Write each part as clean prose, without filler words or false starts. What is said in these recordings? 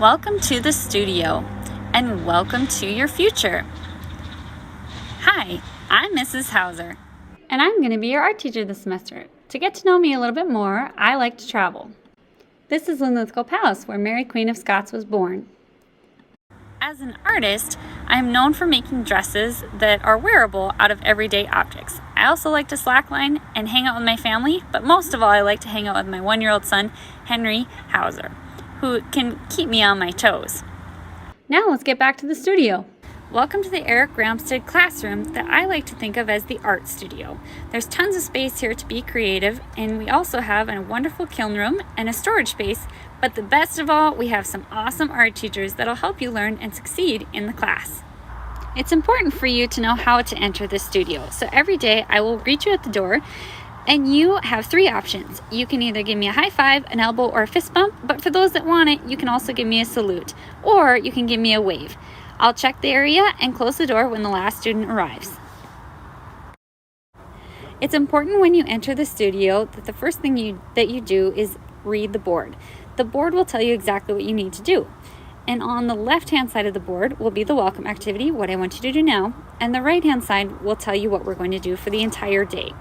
Welcome to the studio and welcome to your future. Hi, I'm Mrs. Hauser and I'm going to be your art teacher this semester. To get to know me a little bit more, I like to travel. This is Linlithgow Palace, where Mary Queen of Scots was born. As an artist, I am known for making dresses that are wearable out of everyday objects. I also like to slackline and hang out with my family, but most of all I like to hang out with my 1-year-old son, Henry Hauser, who can keep me on my toes. Now let's get back to the studio. Welcome to the Eric Ramstad classroom that I like to think of as the art studio. There's tons of space here to be creative, and we also have a wonderful kiln room and a storage space, but the best of all, we have some awesome art teachers that'll help you learn and succeed in the class. It's important for you to know how to enter the studio, so every day I will greet you at the door, and you have 3 options. You can either give me a high five, an elbow, or a fist bump, but for those that want it, you can also give me a salute, or you can give me a wave. I'll check the area and close the door when the last student arrives. It's important when you enter the studio that the first thing that you do is read the board. The board will tell you exactly what you need to do. And on the left-hand side of the board will be the welcome activity, what I want you to do now, and the right-hand side will tell you what we're going to do for the entire day.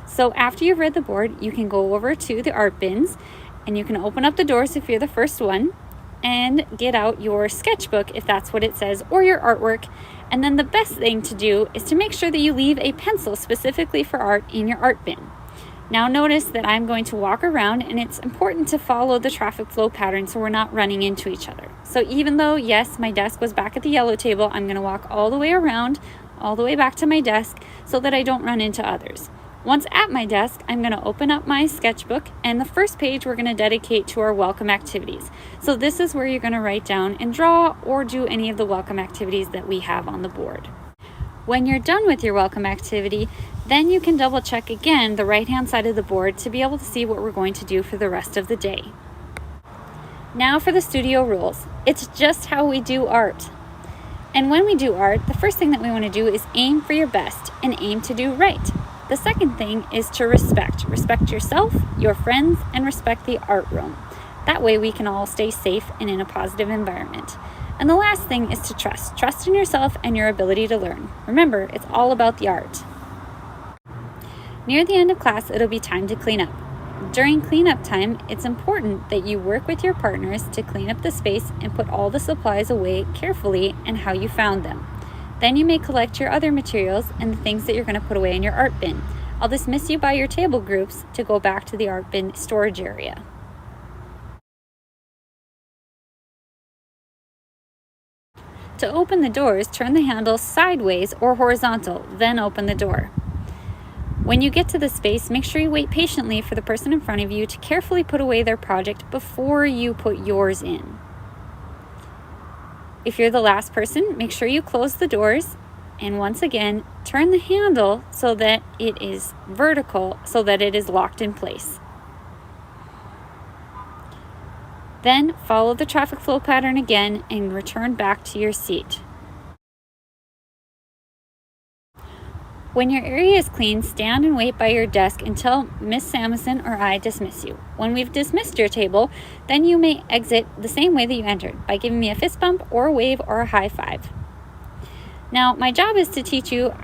So after you've read the board, you can go over to the art bins and you can open up the doors if you're the first one and get out your sketchbook if that's what it says, or your artwork. And then the best thing to do is to make sure that you leave a pencil specifically for art in your art bin. Now notice that I'm going to walk around, and it's important to follow the traffic flow pattern so we're not running into each other. So even though, yes, my desk was back at the yellow table, I'm going to walk all the way around, all the way back to my desk so that I don't run into others. Once at my desk, I'm going to open up my sketchbook, and the first page we're going to dedicate to our welcome activities. So this is where you're going to write down and draw or do any of the welcome activities that we have on the board. When you're done with your welcome activity, then you can double check again the right-hand side of the board to be able to see what we're going to do for the rest of the day. Now for the studio rules. It's just how we do art. And when we do art, the first thing that we want to do is aim for your best and aim to do right. The second thing is to respect. Respect yourself, your friends, and respect the art room. That way we can all stay safe and in a positive environment. And the last thing is to trust. Trust in yourself and your ability to learn. Remember, it's all about the art. Near the end of class, it'll be time to clean up. During cleanup time, it's important that you work with your partners to clean up the space and put all the supplies away carefully and how you found them. Then you may collect your other materials and the things that you're going to put away in your art bin. I'll dismiss you by your table groups to go back to the art bin storage area. To open the doors, turn the handle sideways or horizontal, then open the door. When you get to the space, make sure you wait patiently for the person in front of you to carefully put away their project before you put yours in. If you're the last person, make sure you close the doors, and once again, turn the handle so that it is vertical, so that it is locked in place. Then follow the traffic flow pattern again and return back to your seat. When your area is clean, stand and wait by your desk until Miss Samuelson or I dismiss you. When we've dismissed your table, then you may exit the same way that you entered, by giving me a fist bump or a wave or a high five. Now, my job is to teach you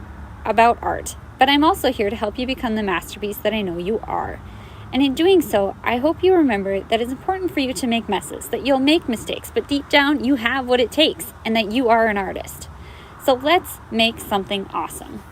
about art, but I'm also here to help you become the masterpiece that I know you are. And in doing so, I hope you remember that it's important for you to make messes, that you'll make mistakes, but deep down you have what it takes, and that you are an artist. So let's make something awesome.